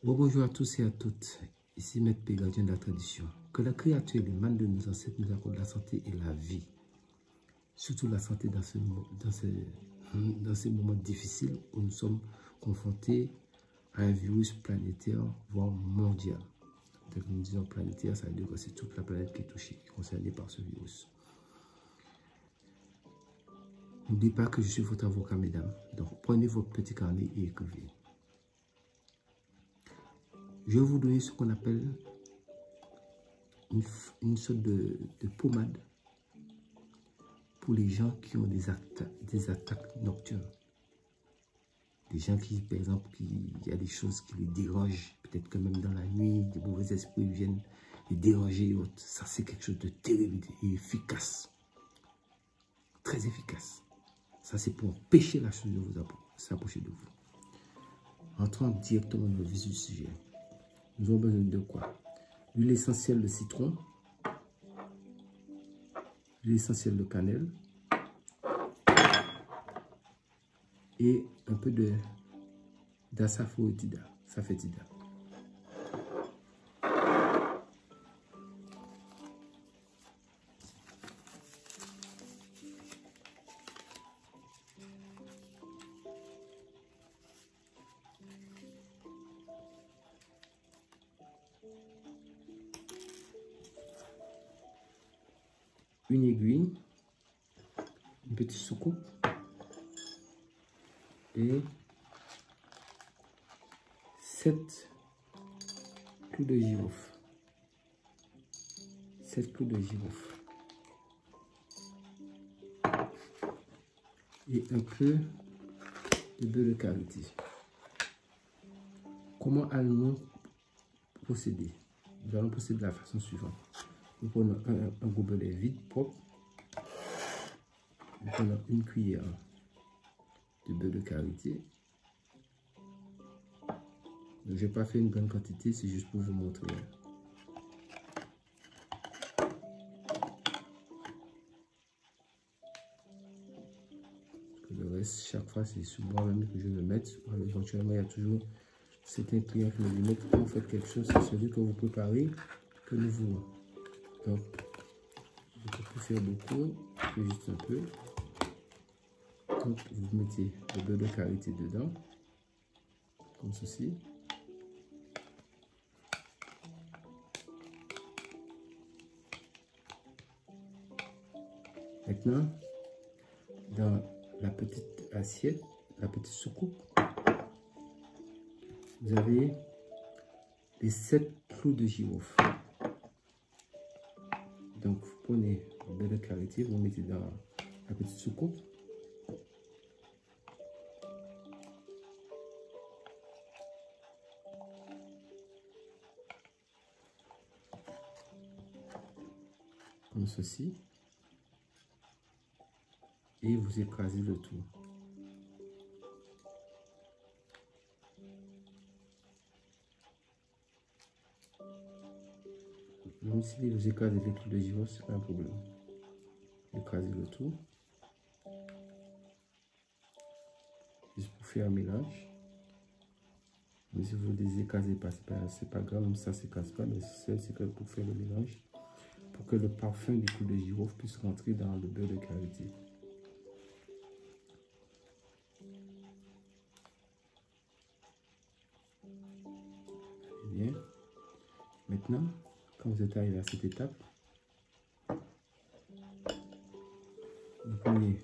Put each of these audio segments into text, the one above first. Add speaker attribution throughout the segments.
Speaker 1: Bonjour à tous et à toutes, ici Maître P, gardien de la tradition. Que la créature et l'humain de nos ancêtres nous accorde la santé et la vie. Surtout la santé dans ces moments difficiles où nous sommes confrontés à un virus planétaire, voire mondial. Donc nous disons planétaire, ça veut dire que c'est toute la planète qui est touchée, qui est concernée par ce virus. N'oubliez pas que je suis votre avocat, mesdames. Donc prenez votre petit carnet et écrivez. Je vais vous donner ce qu'on appelle une sorte de pommade pour les gens qui ont des attaques nocturnes. Des gens qui, par exemple, il y a des choses qui les dérangent. Peut-être que même dans la nuit, des mauvais esprits viennent les déranger et autres. Ça, c'est quelque chose de terrible et efficace. Très efficace. Ça, c'est pour empêcher la chose de vous s'approcher de vous. Entrons directement dans le vif du sujet. Nous avons besoin de quoi? L'huile essentielle de citron, l'huile essentielle de cannelle et un peu d'asafoetida. Une aiguille, une petite soucoupe et 7 clous de girofle. 7 clous de girofle. Et un peu de beurre de karité. Comment allons-nous procéder? Nous allons procéder de la façon suivante. Nous prenons un gobelet vide, propre. Nous prenons une cuillère de beurre de karité. Je n'ai pas fait une grande quantité, c'est juste pour vous montrer. Le reste, chaque fois, c'est sur moi-même que je vais mettre. Éventuellement, il y a toujours certains clients qui me disent, quand vous faites quelque chose, c'est celui que vous préparez que nous voulons. Donc, vous pouvez faire beaucoup, juste un peu. Donc, vous mettez le beurre de karité dedans, comme ceci. Maintenant, dans la petite assiette, la petite soucoupe, vous avez les 7 clous de girofle. Donc, vous prenez le beurre de karité, vous mettez dans la petite soucoupe. Comme ceci. Et vous écrasez le tout. Même si vous écrasez les clous de girofle, c'est pas un problème. Écrasez le tout. Juste pour faire un mélange. Mais si vous ne les écrasez pas, c'est pas grave, même ça ne s'écrase pas. Mais c'est que pour faire le mélange, pour que le parfum du clou de girofle puisse rentrer dans le beurre de karité. Bien. Maintenant, quand vous êtes arrivé à cette étape, vous prenez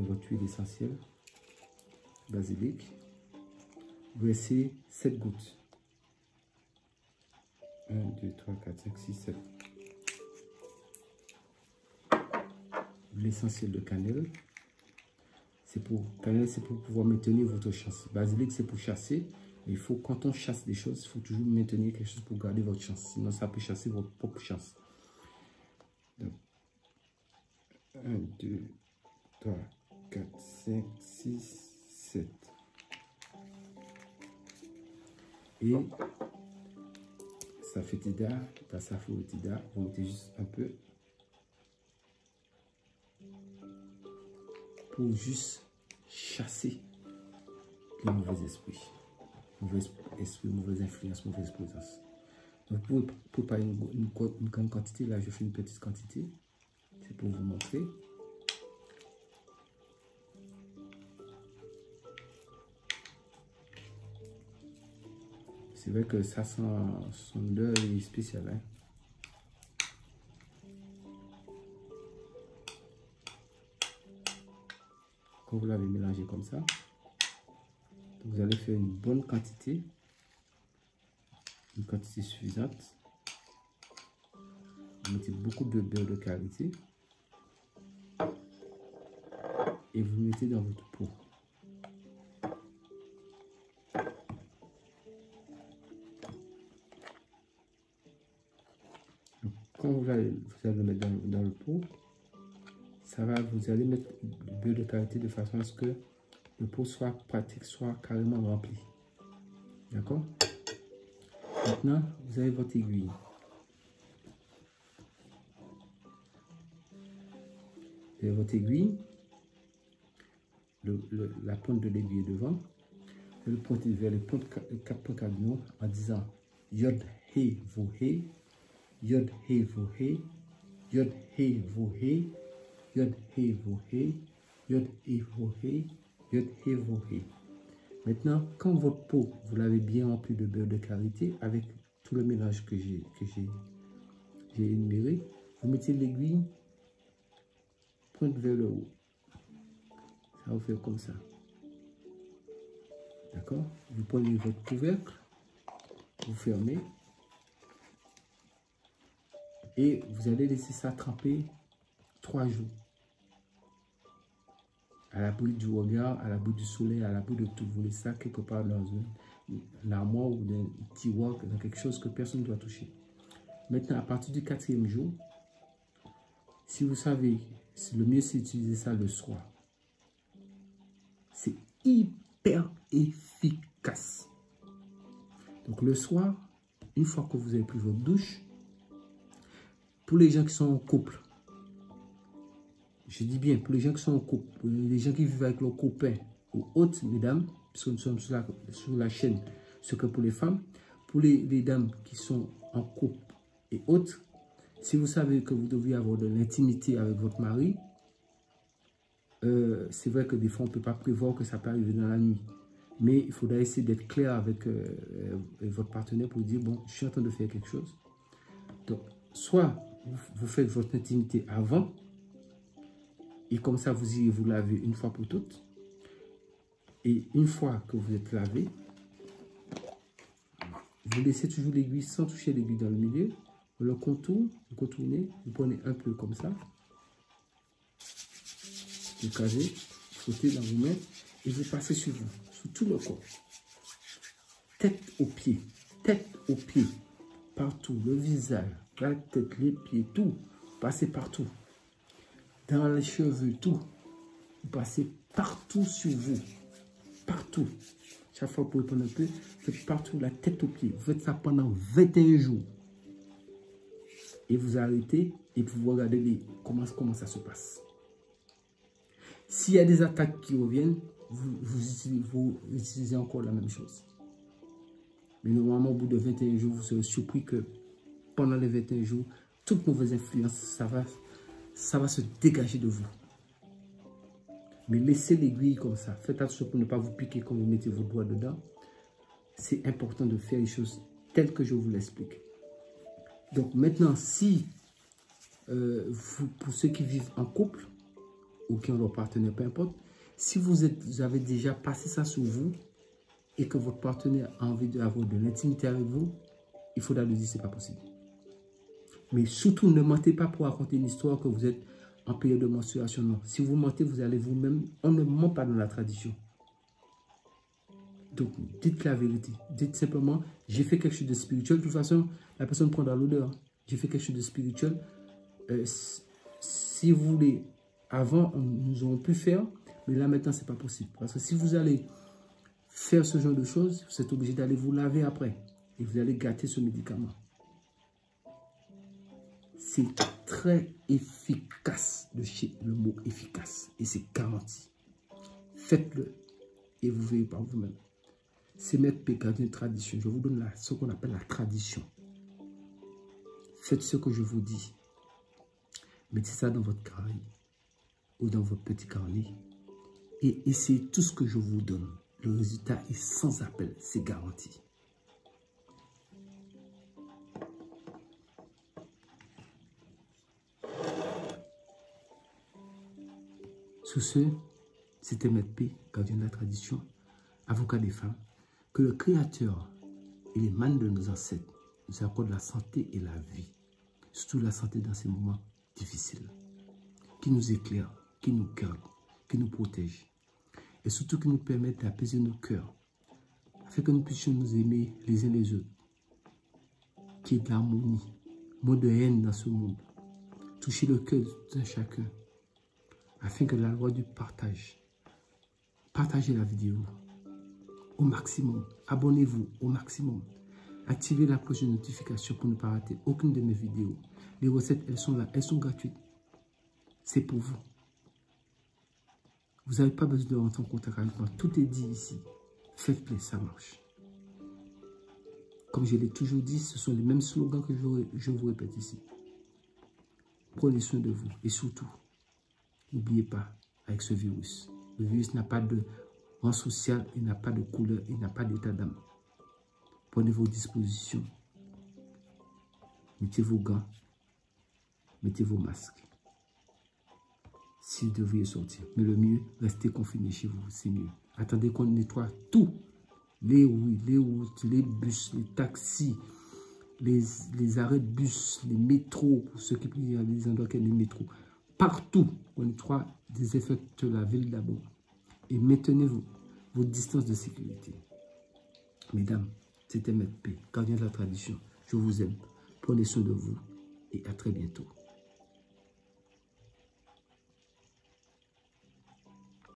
Speaker 1: votre huile essentielle, basilic, vous laissez 7 gouttes. 1, 2, 3, 4, 5, 6, 7. L'huile essentielle de cannelle. Cannelle, c'est pour pouvoir maintenir votre chasse. Basilic, c'est pour chasser. Mais il faut, quand on chasse des choses, il faut toujours maintenir quelque chose pour garder votre chance. Sinon, ça peut chasser votre propre chasse. Donc, 1, 2, 3, 4, 5, 6, 7. Et d'asafoetida, vous mettez juste un peu pour juste chasser les mauvais esprits. mauvais esprit, mauvaise influence, mauvaise présence. Donc, vous pouvez préparer une grande quantité. Là, je fais une petite quantité. C'est pour vous montrer. C'est vrai que ça sent son odeur est spéciale. Hein? Quand vous l'avez mélangé comme ça, vous allez faire une bonne quantité. Une quantité suffisante. Vous mettez beaucoup de beurre de karité. Et vous mettez dans votre pot. Donc, quand vous allez le mettre dans le pot, ça va, vous allez mettre du beurre de karité de façon à ce que le pot soit pratique, soit carrément rempli. D'accord? Maintenant, vous avez votre aiguille. Vous avez votre aiguille. La pointe de l'aiguille devant. Vous le pointez vers les quatre cardinaux en disant Yod He Vo He, Yod He Vo He, Yod He Vo He, Yod He Vo He, Yod He Vo He, Yod He Vo He. Maintenant, quand votre pot, vous l'avez bien rempli de beurre de karité avec tout le mélange que j'ai énuméré, vous mettez l'aiguille pointe vers le haut. Ça va vous faire comme ça. D'accord? Vous prenez votre couvercle, vous fermez et vous allez laisser ça tremper 3 jours. À l'abri du regard, à l'abri du soleil, à l'abri de tout. Vous laissez ça quelque part dans un armoire ou dans un tiroir, dans quelque chose que personne ne doit toucher. Maintenant, à partir du 4e jour, si vous savez, le mieux c'est d'utiliser ça le soir. C'est hyper efficace. Donc le soir, une fois que vous avez pris votre douche, pour les gens qui sont en couple, je dis bien, pour les gens qui sont en couple, pour les gens qui vivent avec leurs copains ou autres, mesdames, parce que nous sommes sur la chaîne, ce que pour les femmes, pour les dames qui sont en couple et autres, si vous savez que vous devez avoir de l'intimité avec votre mari, c'est vrai que des fois on ne peut pas prévoir que ça peut arriver dans la nuit. Mais il faudra essayer d'être clair avec votre partenaire pour dire, bon, je suis en train de faire quelque chose. Donc, soit vous faites votre intimité avant, et comme ça, vous irez vous laver une fois pour toutes. Et une fois que vous êtes lavé, vous laissez toujours l'aiguille sans toucher l'aiguille dans le milieu. Vous le contournez, vous prenez un peu comme ça. Vous casez, vous frottez dans vos mains et vous passez sur vous, sur tout le corps. Tête aux pieds, partout, le visage, la tête, les pieds, tout. Passez partout. Dans les cheveux, tout. Vous passez partout sur vous. Partout. Chaque fois que vous pouvez prendre un peu, vous faites partout, la tête aux pieds. Vous faites ça pendant 21 jours. Et vous arrêtez et vous regardez comment ça se passe. S'il y a des attaques qui reviennent, vous utilisez encore la même chose. Mais normalement, au bout de 21 jours, vous serez surpris que pendant les 21 jours, toute mauvaise influence, ça va se dégager de vous. Mais laissez l'aiguille comme ça. Faites attention pour ne pas vous piquer quand vous mettez vos doigts dedans. C'est important de faire les choses telles que je vous l'explique. Donc maintenant, si pour ceux qui vivent en couple ou qui ont leur partenaire, peu importe, si vous avez déjà passé ça sur vous et que votre partenaire a envie d'avoir de l'intimité avec vous, il faudra lui dire que ce n'est pas possible. Mais surtout, ne mentez pas pour raconter une histoire que vous êtes en période de menstruation. Non. Si vous mentez, vous allez vous-même. On ne ment pas dans la tradition. Donc, dites la vérité. Dites simplement, j'ai fait quelque chose de spirituel. De toute façon, la personne prendra l'odeur. J'ai fait quelque chose de spirituel. Si vous voulez, avant, nous aurons pu faire, mais là, maintenant, ce n'est pas possible. Parce que si vous allez faire ce genre de choses, vous êtes obligé d'aller vous laver après. Et vous allez gâter ce médicament. C'est très efficace, le mot efficace, et c'est garanti. Faites-le et vous verrez par vous-même. C'est Maître P, gardien de tradition. Je vous donne ce qu'on appelle la tradition. Faites ce que je vous dis. Mettez ça dans votre carnet ou dans votre petit carnet et essayez tout ce que je vous donne. Le résultat est sans appel, c'est garanti. Sur ce, c'était Maître P, gardien de la tradition, avocat des femmes. Que le Créateur et les manes de nos ancêtres nous accordent la santé et la vie. Surtout la santé dans ces moments difficiles. Qui nous éclaire, qui nous garde, qui nous protège. Et surtout qui nous permettent d'apaiser nos cœurs. Afin que nous puissions nous aimer les uns les autres. Qu'il y ait de l'harmonie, moins de haine dans ce monde. Toucher le cœur de chacun. Afin que la loi du partage. Partagez la vidéo au maximum. Abonnez-vous au maximum. Activez la cloche de notification pour ne pas rater aucune de mes vidéos. Les recettes, elles sont là, elles sont gratuites. C'est pour vous. Vous n'avez pas besoin de rentrer en contact avec moi. Tout est dit ici. Faites-le, ça marche. Comme je l'ai toujours dit, ce sont les mêmes slogans que je vous répète ici. Prenez soin de vous. Et surtout, n'oubliez pas, avec ce virus, le virus n'a pas de rang social, il n'a pas de couleur, il n'a pas d'état d'âme. Prenez vos dispositions. Mettez vos gants. Mettez vos masques. Si vous devriez sortir. Mais le mieux, restez confiné chez vous, c'est mieux. Attendez qu'on nettoie tout. Les rues, les routes, les bus, les taxis, les arrêts de bus, les métros, pour ceux qui prient à des endroits qu'il y a des métros. Partout, on nettoie, désinfecte la ville d'abord. Et maintenez vos distances de sécurité. Mesdames, c'était Maître P, gardien de la tradition. Je vous aime. Prenez soin de vous et à très bientôt.